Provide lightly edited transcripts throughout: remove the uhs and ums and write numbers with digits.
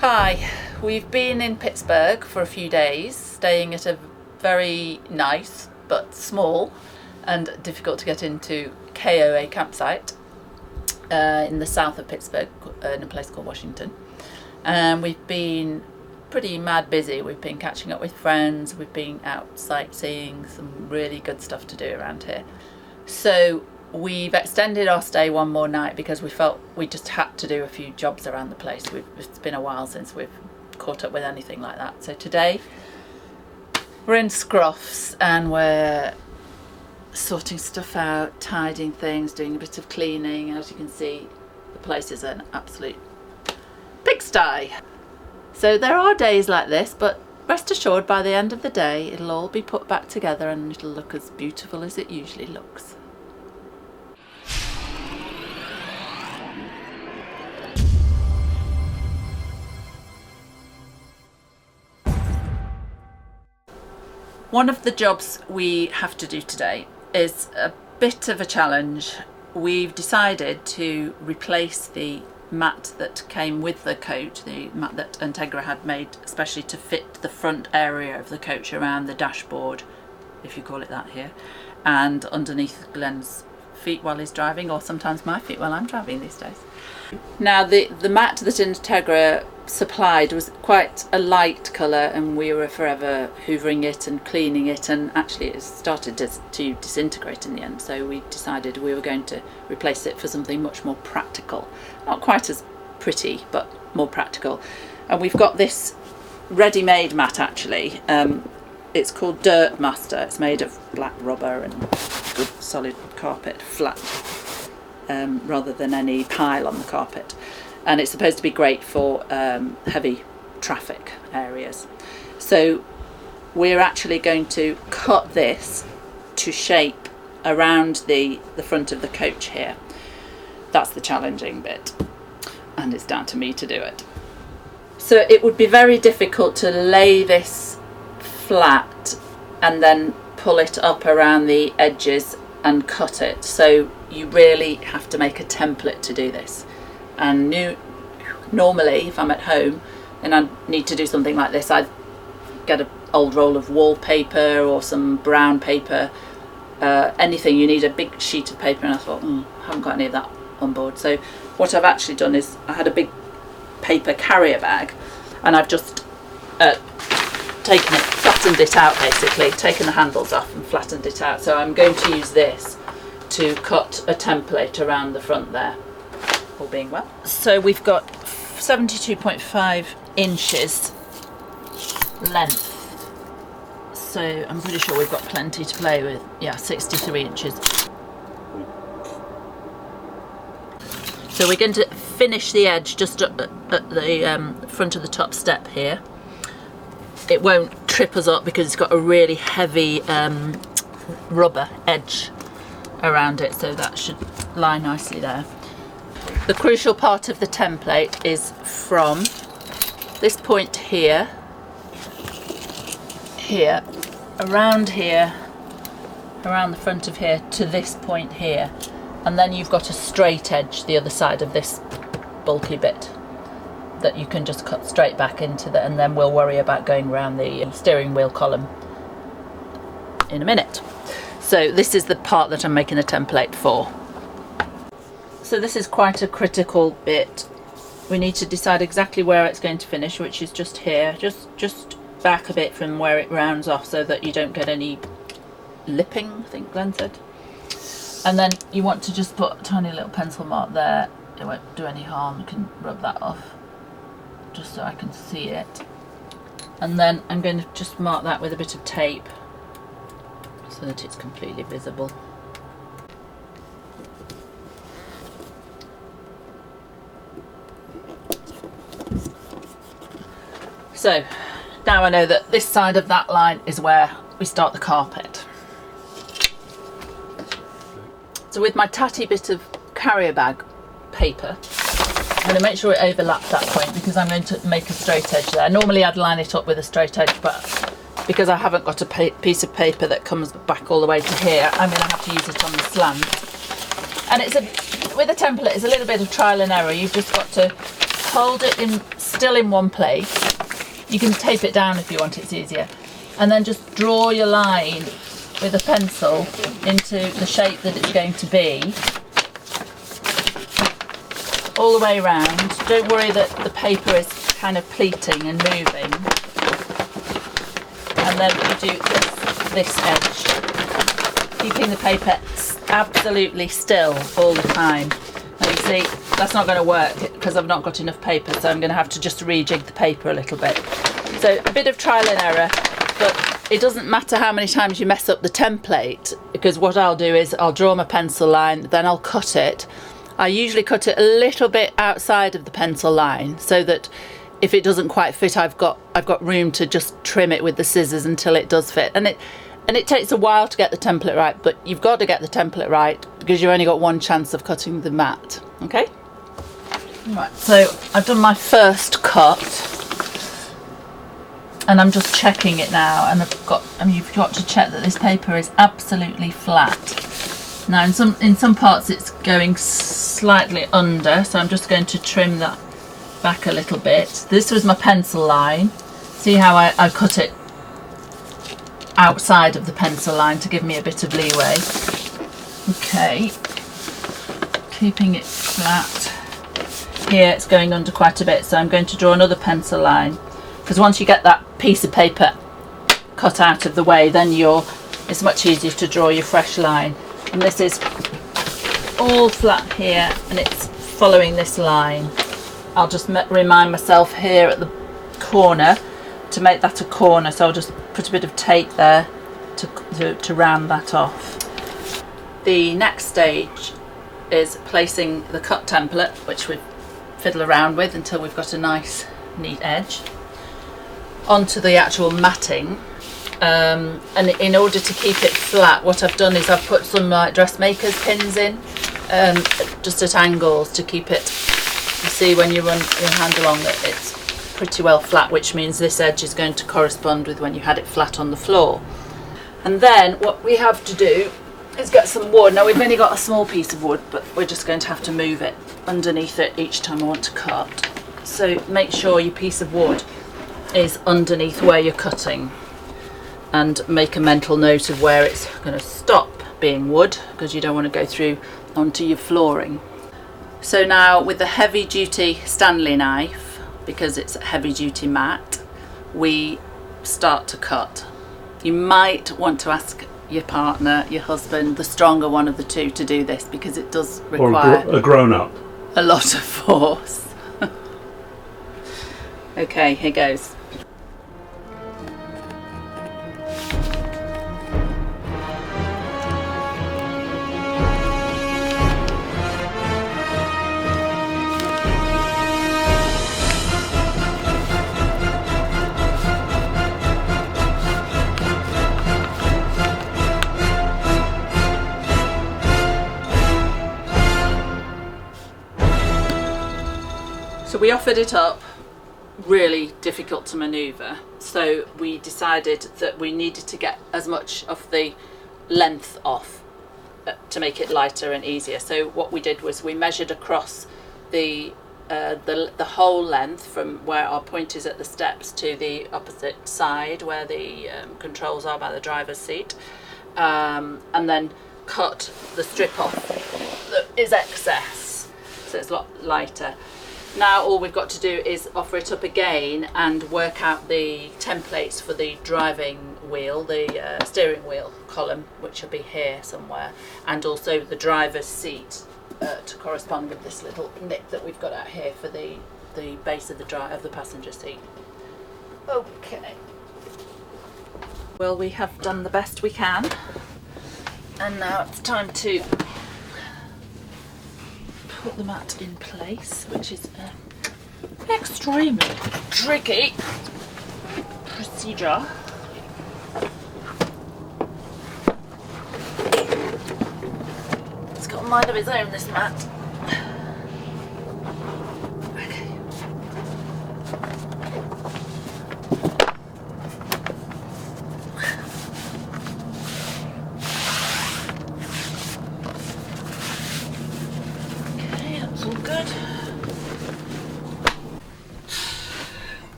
Hi, we've been in Pittsburgh for a few days, staying at a very nice but small and difficult to get into KOA campsite in the south of Pittsburgh in a place called Washington. And we've been pretty mad busy. We've been catching up with friends, we've been out sightseeing, some really good stuff to do around here. So we've extended our stay one more night because we felt we just had to do a few jobs around the place. It's been a while since we've caught up with anything like that. So today we're in Scruffs and we're sorting stuff out, tidying things, doing a bit of cleaning. As you can see, the place is an absolute pigsty. So there are days like this, but rest assured by the end of the day it'll all be put back together and it'll look as beautiful as it usually looks. One of the jobs we have to do today is a bit of a challenge. We've decided to replace the mat that came with the coach, the mat that Entegra had made especially to fit the front area of the coach around the dashboard, if you call it that here, and underneath Glenn's feet while he's driving, or sometimes my feet while I'm driving these days. Now the mat that Entegra supplied was quite a light colour and we were forever hoovering it and cleaning it, and actually it started to disintegrate in the end, so we decided we were going to replace it for something much more practical, not quite as pretty but more practical. And we've got this ready-made mat actually. It's called Dirt Master. It's made of black rubber and good solid carpet, flat, rather than any pile on the carpet. And it's supposed to be great for heavy traffic areas. So we're actually going to cut this to shape around the front of the coach here. That's the challenging bit, and it's down to me to do it. So it would be very difficult to lay this flat and then pull it up around the edges and cut it. So you really have to make a template to do this. And normally if I'm at home and I need to do something like this, I'd get an old roll of wallpaper or some brown paper, anything. You need a big sheet of paper, and I thought I haven't got any of that on board. So what I've actually done is I had a big paper carrier bag and I've just taken it, flattened it out basically, taken the handles off and flattened it out. So I'm going to use this to cut a template around the front there, all being well. So we've got 72.5 inches length, so I'm pretty sure we've got plenty to play with. Yeah, 63 inches. So we're going to finish the edge just at the front of the top step here. It won't trip us up because it's got a really heavy rubber edge around it, so that should lie nicely there. The crucial part of the template is from this point here, around the front of here to this point here, and then you've got a straight edge the other side of this bulky bit that you can just cut straight back into and then we'll worry about going around the steering wheel column in a minute. So this is the part that I'm making the template for. So this is quite a critical bit. We need to decide exactly where it's going to finish, which is just here, just back a bit from where it rounds off so that you don't get any lipping, I think Glenn said. And then you want to just put a tiny little pencil mark there. It won't do any harm, you can rub that off just so I can see it. And then I'm going to just mark that with a bit of tape so that it's completely visible. So now I know that this side of that line is where we start the carpet. So with my tatty bit of carrier bag paper, I'm going to make sure it overlaps that point because I'm going to make a straight edge there. Normally I'd line it up with a straight edge, but because I haven't got a piece of paper that comes back all the way to here, I'm going to have to use it on the slant. And it's with a template, it's a little bit of trial and error. You've just got to hold it in still in one place. You can tape it down if you want, it's easier. And then just draw your line with a pencil into the shape that it's going to be. All the way around. Don't worry that the paper is kind of pleating and moving. And then we do this edge, keeping the paper absolutely still all the time. Now you see, that's not going to work because I've not got enough paper, so I'm going to have to just rejig the paper a little bit. So a bit of trial and error, but it doesn't matter how many times you mess up the template, because what I'll do is I'll draw my pencil line, then I'll cut it. I usually cut it a little bit outside of the pencil line so that if it doesn't quite fit, I've got room to just trim it with the scissors until it does fit. And it takes a while to get the template right, but you've got to get the template right because you've only got one chance of cutting the mat. Okay? Right, so I've done my first cut and I'm just checking it now, and you've got to check that this paper is absolutely flat. Now in some parts it's going slightly under, so I'm just going to trim that back a little bit. This was my pencil line. See how I cut it outside of the pencil line to give me a bit of leeway. Okay, keeping it flat. Here it's going under quite a bit, so I'm going to draw another pencil line, because once you get that piece of paper cut out of the way, then it's much easier to draw your fresh line. And this is all flat here and it's following this line. I'll just remind myself here at the corner to make that a corner, so I'll just put a bit of tape there to round that off. The next stage is placing the cut template, which we fiddle around with until we've got a nice neat edge, onto the actual matting. And in order to keep it flat, what I've done is I've put some dressmaker's pins in, just at angles to keep it. You see when you run your hand along that it's pretty well flat, which means this edge is going to correspond with when you had it flat on the floor. And then what we have to do is get some wood. Now we've only got a small piece of wood, but we're just going to have to move it underneath it each time I want to cut. So make sure your piece of wood is underneath where you're cutting, and make a mental note of where it's going to stop being wood, because you don't want to go through onto your flooring. So now with the heavy duty Stanley knife, because it's a heavy duty mat, we start to cut. You might want to ask your partner, your husband, the stronger one of the two, to do this, because it does require a grown-up a lot of force. Okay, here goes. So we offered it up, really difficult to manoeuvre, so we decided that we needed to get as much of the length off to make it lighter and easier. So what we did was we measured across the whole length from where our point is at the steps to the opposite side where the controls are by the driver's seat, and then cut the strip off that is excess, so it's a lot lighter. Now all we've got to do is offer it up again and work out the templates for the driving wheel, the steering wheel column, which will be here somewhere, and also the driver's seat to correspond with this little nip that we've got out here for the base of the passenger seat. Okay. Well, we have done the best we can, and now it's time to put the mat in place, which is extremely tricky procedure. It's got a mind of its own, this mat. Okay.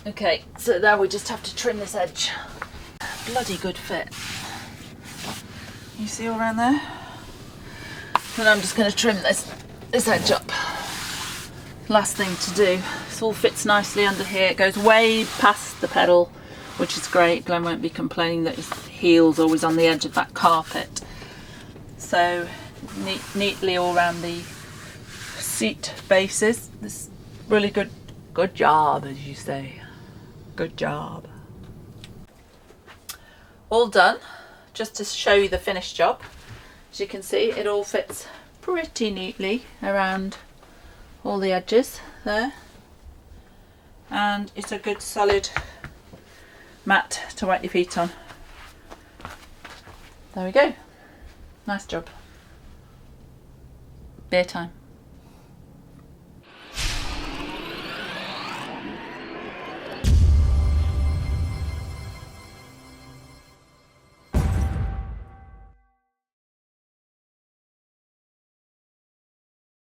Okay, so now we just have to trim this edge. Bloody good fit. You see all around there? Then I'm just going to trim this edge up. Last thing to do. This all fits nicely under here. It goes way past the pedal, which is great. Glenn won't be complaining that his heel's always on the edge of that carpet. So neatly all around the seat bases. This really good job, as you say. Good job. All done. Just to show you the finished job. As you can see, it all fits pretty neatly around all the edges there. And it's a good solid mat to wipe your feet on. There we go. Nice job. Beer time.